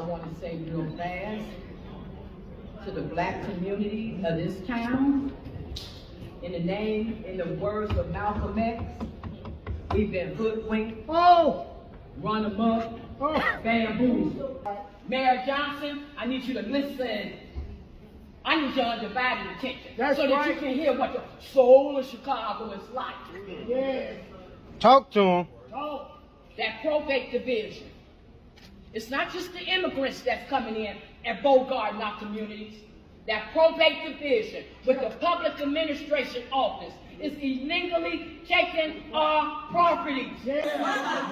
want to say real fast to the black community of this town. In the words of Malcolm X, we've been hoodwinked, run amok, bamboozled. Mayor Johnson, I need you to listen. I need your undivided attention so that you can hear what the soul of Chicago is like. Yeah. Talk to him. That probate division. It's not just the immigrants that's coming in and bogarting our communities. That probate division with the public administration office is illegally taking our properties. These are our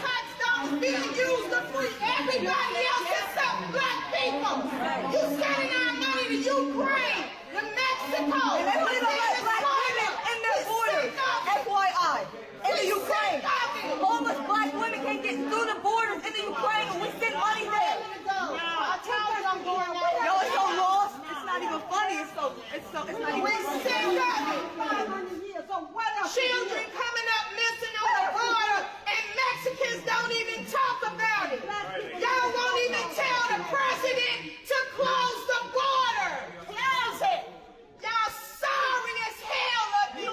touchstones being used to free everybody else except black people. You sending our money to Ukraine, to Mexico. And they don't even let black women in their borders, FYI, in the Ukraine. Homeless black women can't get through the borders in the Ukraine and we send money there. Yo, it's so lost. It's not even funny. It's not even funny. Children coming up missing on the border, and Mexicans don't even talk about it. Y'all won't even tell the president to close the border. Close it. Y'all sorry as hell up here.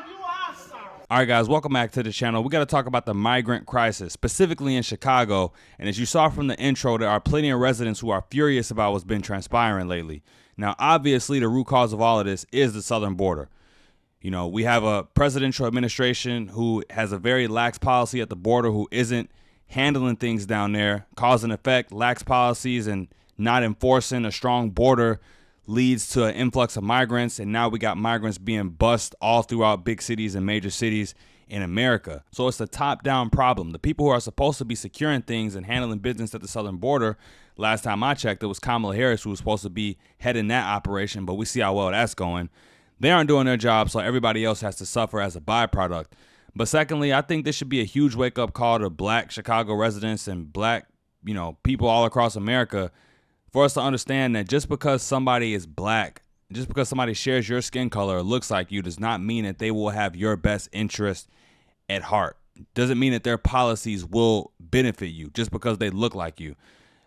You are sorry. All right, guys, welcome back to the channel. We got to talk about the migrant crisis, specifically in Chicago. And as you saw from the intro, there are plenty of residents who are furious about what's been transpiring lately. Now, obviously, the root cause of all of this is the southern border. You know, we have a presidential administration who has a very lax policy at the border, who isn't handling things down there. Cause and effect, lax policies and not enforcing a strong border leads to an influx of migrants. And now we got migrants being bussed all throughout big cities and major cities in America. So it's a top-down problem. The people who are supposed to be securing things and handling business at the southern border, last time I checked, it was Kamala Harris who was supposed to be heading that operation, but we see how well that's going. They aren't doing their job, so everybody else has to suffer as a byproduct. But secondly, I think this should be a huge wake-up call to black Chicago residents and black, people all across America, for us to understand that just because somebody is black, just because somebody shares your skin color or looks like you, does not mean that they will have your best interest at heart. Doesn't mean that their policies will benefit you just because they look like you.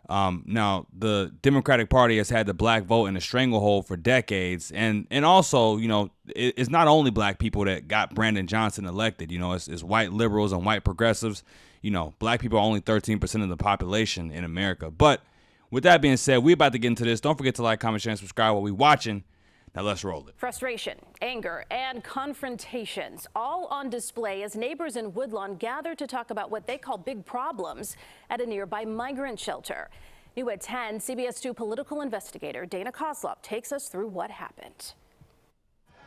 Now, the Democratic Party has had the black vote in a stranglehold for decades. And also, it's not only black people that got Brandon Johnson elected. It's white liberals and white progressives. Black people are only 13% of the population in America. But with that being said, we're about to get into this. Don't forget to like, comment, share, and subscribe while we're watching. Now let's roll it. Frustration, anger, and confrontations all on display as neighbors in Woodlawn gather to talk about what they call big problems at a nearby migrant shelter. New at 10, CBS 2 political investigator Dana Kozlov takes us through what happened.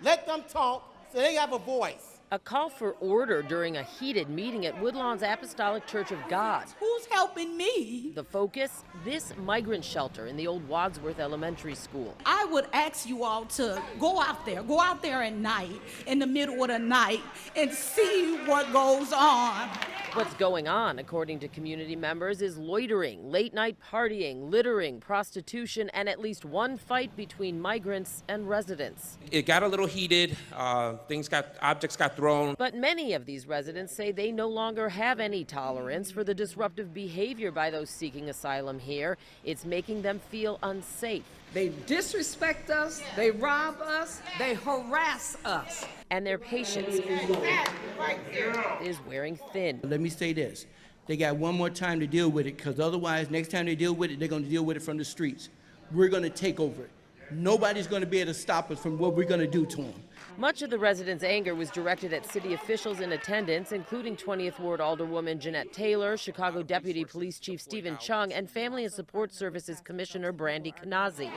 Let them talk so they have a voice. A call for order during a heated meeting at Woodlawn's Apostolic Church of God. Who's helping me? The focus, this migrant shelter in the old Wadsworth Elementary School. I would ask you all to go out there at night, in the middle of the night, and see what goes on. What's going on, according to community members, is loitering, late-night partying, littering, prostitution, and at least one fight between migrants and residents. It got a little heated. Objects got thrown. But many of these residents say they no longer have any tolerance for the disruptive behavior by those seeking asylum here. It's making them feel unsafe. They disrespect us, they rob us, they harass us. And their patience is wearing thin. Let me say this. They got one more time to deal with it, because otherwise, next time they deal with it, they're going to deal with it from the streets. We're going to take over it. Nobody's going to be able to stop us from what we're going to do to them. Much of the residents' anger was directed at city officials in attendance, including 20th Ward Alderwoman Jeanette Taylor, Chicago Deputy Police Chief Stephen Chung, and Family and Support Services Commissioner Brandy Kanazi.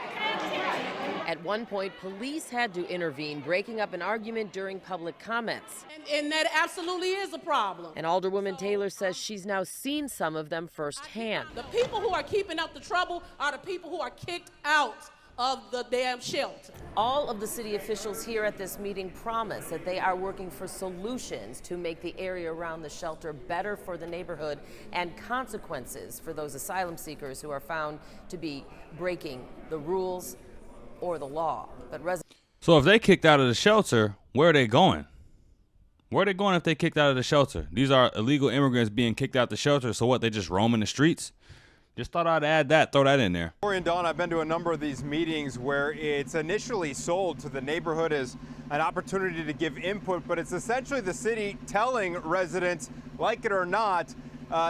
At one point, police had to intervene, breaking up an argument during public comments. And that absolutely is a problem. And Alderwoman Taylor says she's now seen some of them firsthand. The people who are keeping up the trouble are the people who are kicked out of the damn shelter. All of the city officials here at this meeting promise that they are working for solutions to make the area around the shelter better for the neighborhood and consequences for those asylum seekers who are found to be breaking the rules or the law. But so if they kicked out of the shelter, where are they going? Where are they going if they kicked out of the shelter? These are illegal immigrants being kicked out the shelter. So what, they just roaming the streets? Just thought I'd add that, throw that in there. Corey and Dawn, I've been to a number of these meetings where it's initially sold to the neighborhood as an opportunity to give input, but it's essentially the city telling residents, like it or not,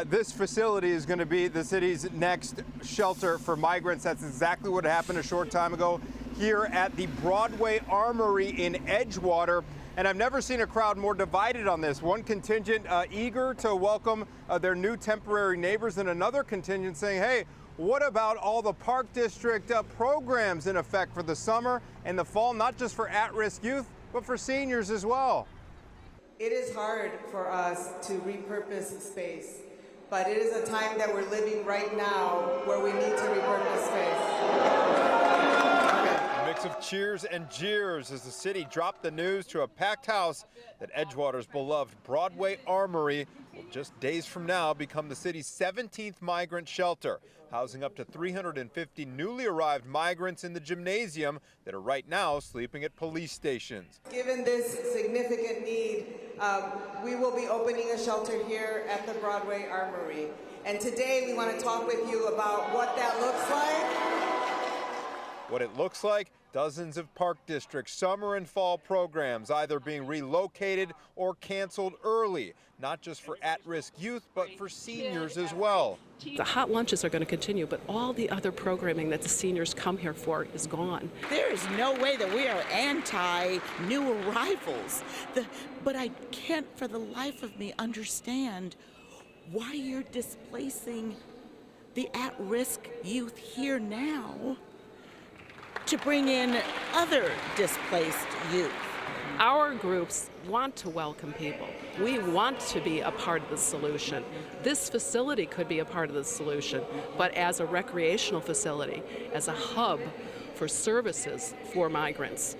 this facility is going to be the city's next shelter for migrants. That's exactly what happened a short time ago here at the Broadway Armory in Edgewater. And I've never seen a crowd more divided on this. One contingent eager to welcome their new temporary neighbors, and another contingent saying, hey, what about all the Park District programs in effect for the summer and the fall, not just for at-risk youth, but for seniors as well? It is hard for us to repurpose space, but it is a time that we're living right now where we need to repurpose space. Mix of cheers and jeers as the city dropped the news to a packed house that Edgewater's beloved Broadway Armory will just days from now become the city's 17th migrant shelter, housing up to 350 newly arrived migrants in the gymnasium that are right now sleeping at police stations. Given this significant need, we will be opening a shelter here at the Broadway Armory. And today we want to talk with you about what that looks like. What it looks like, dozens of Park District summer and fall programs either being relocated or canceled early, not just for at-risk youth, but for seniors as well. The hot lunches are going to continue, but all the other programming that the seniors come here for is gone. There is no way that we are anti-new arrivals, but I can't for the life of me understand why you're displacing the at-risk youth here now to bring in other displaced youth. Our groups want to welcome people. We want to be a part of the solution. This facility could be a part of the solution, but as a recreational facility, as a hub for services for migrants.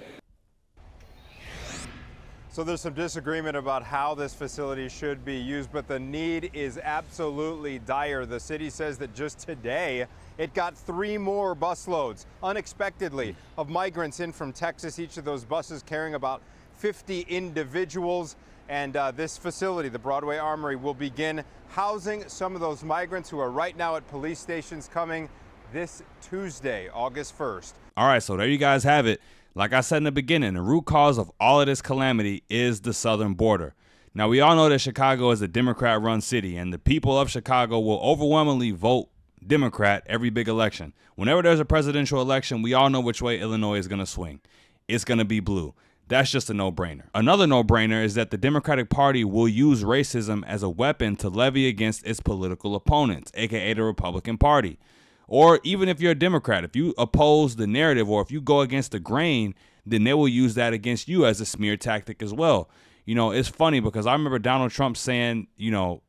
So there's some disagreement about how this facility should be used, but the need is absolutely dire. The city says that just today, it got 3 more busloads, unexpectedly, of migrants in from Texas, each of those buses carrying about 50 individuals. And this facility, the Broadway Armory, will begin housing some of those migrants who are right now at police stations coming this Tuesday, August 1st. All right, so there you guys have it. Like I said in the beginning, the root cause of all of this calamity is the southern border. Now, we all know that Chicago is a Democrat-run city, and the people of Chicago will overwhelmingly vote Democrat every big election. Whenever there's a presidential election, we all know which way Illinois is going to swing. It's going to be blue. That's just a no-brainer. Another no-brainer is that the Democratic Party will use racism as a weapon to levy against its political opponents, aka the Republican Party. Or even if you're a Democrat, if you oppose the narrative or if you go against the grain, then they will use that against you as a smear tactic as well. You know, it's funny because I remember Donald Trump saying, you know,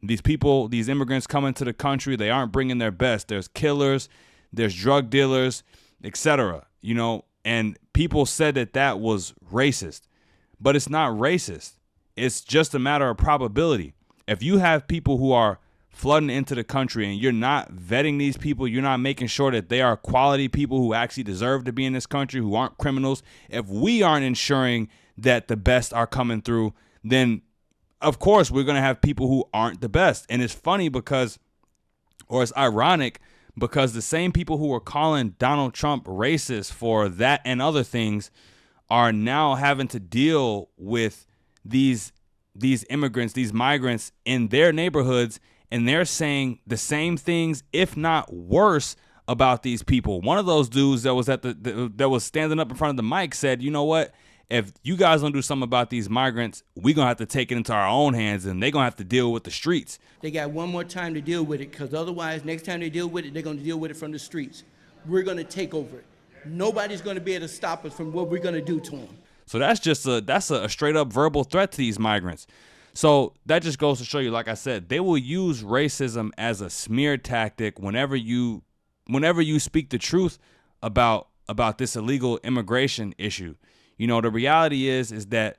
these people, these immigrants coming to the country, they aren't bringing their best. There's killers, there's drug dealers, etc. You know, and people said that that was racist, but it's not racist. It's just a matter of probability. If you have people who are flooding into the country and you're not vetting these people, you're not making sure that they are quality people who actually deserve to be in this country, who aren't criminals. If we aren't ensuring that the best are coming through, then of course we're going to have people who aren't the best. And it's funny because, or it's ironic because the same people who were calling Donald Trump racist for that and other things are now having to deal with these immigrants, these migrants in their neighborhoods. And they're saying the same things, if not worse, about these people. One of those dudes that was at that was standing up in front of the mic said, you know what? If you guys don't do something about these migrants, we're going to have to take it into our own hands and they're going to have to deal with the streets. They got one more time to deal with it because otherwise, next time they deal with it, they're going to deal with it from the streets. We're going to take over it. Nobody's going to be able to stop us from what we're going to do to them. So that's just a straight up verbal threat to these migrants. So that just goes to show you, like I said, they will use racism as a smear tactic whenever you speak the truth about this illegal immigration issue. You know, the reality is that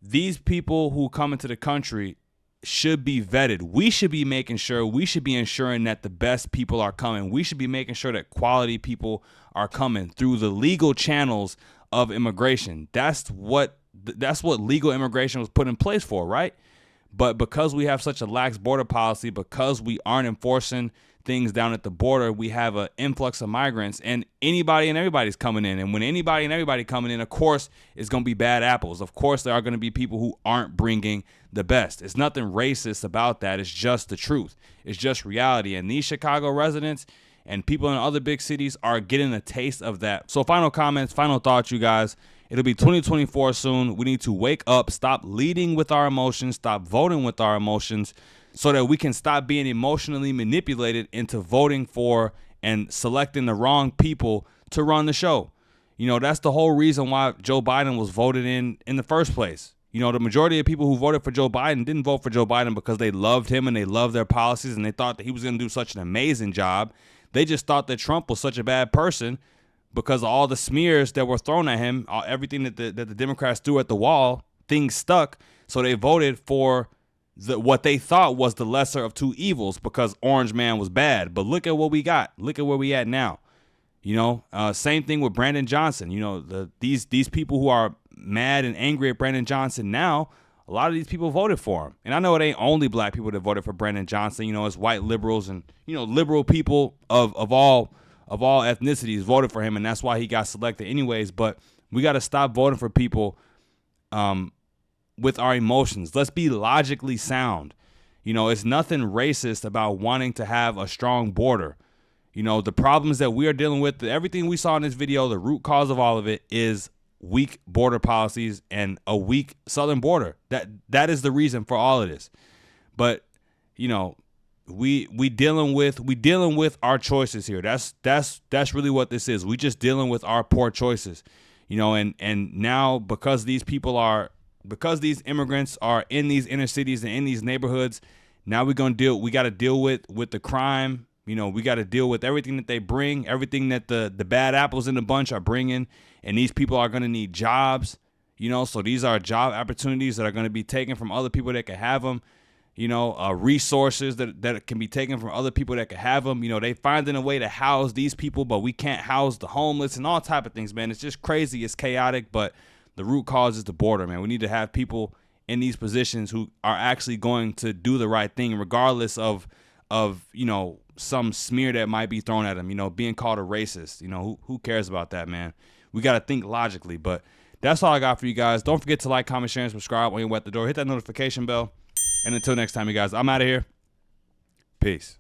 these people who come into the country should be vetted. We should be making sure, we should be ensuring that the best people are coming. We should be making sure that quality people are coming through the legal channels of immigration. That's what legal immigration was put in place for, right? But because we have such a lax border policy, because we aren't enforcing things down at the border, we have an influx of migrants, and anybody and everybody's coming in. And when anybody and everybody coming in, of course, it's going to be bad apples. Of course, there are going to be people who aren't bringing the best. It's nothing racist about that. It's just the truth. It's just reality. And these Chicago residents and people in other big cities are getting a taste of that. So final comments, final thoughts, you guys. It'll be 2024 soon. We need to wake up, stop leading with our emotions, stop voting with our emotions, so that we can stop being emotionally manipulated into voting for and selecting the wrong people to run the show. You know, that's the whole reason why Joe Biden was voted in the first place. You know, the majority of people who voted for Joe Biden didn't vote for Joe Biden because they loved him and they loved their policies and they thought that he was going to do such an amazing job. They just thought that Trump was such a bad person because of all the smears that were thrown at him, everything that the Democrats threw at the wall, things stuck. So they voted for what they thought was the lesser of two evils because Orange Man was bad. But look at what we got. Look at where we at now. You know, same thing with Brandon Johnson. You know, these people who are mad and angry at Brandon Johnson now, a lot of these people voted for him. And I know it ain't only black people that voted for Brandon Johnson. You know, it's white liberals and, you know, liberal people of all ethnicities voted for him, and that's why he got selected anyways. But we got to stop voting for people with our emotions. Let's be logically sound. You know, it's nothing racist about wanting to have a strong border. You know, the problems that we are dealing with, everything we saw in this video, the root cause of all of it is weak border policies and a weak southern border. That is the reason for all of this. But, you know, we dealing with our choices here. That's really what this is. We just dealing with our poor choices. You know, and now because these immigrants are in these inner cities and in these neighborhoods, now we got to deal with the crime. You know, we got to deal with everything that they bring, everything that the bad apples in the bunch are bringing. And these people are going to need jobs, you know, so these are job opportunities that are going to be taken from other people that can have them, you know, resources that can be taken from other people that can have them. You know, they finding a way to house these people, but we can't house the homeless and all type of things, man. It's just crazy. It's chaotic, but the root cause is the border, man. We need to have people in these positions who are actually going to do the right thing, regardless of you know, some smear that might be thrown at them, you know, being called a racist. You know, who cares about that, man? We got to think logically. But that's all I got for you guys. Don't forget to like, comment, share, and subscribe when you're at the door. Hit that notification bell. And until next time, you guys, I'm out of here. Peace.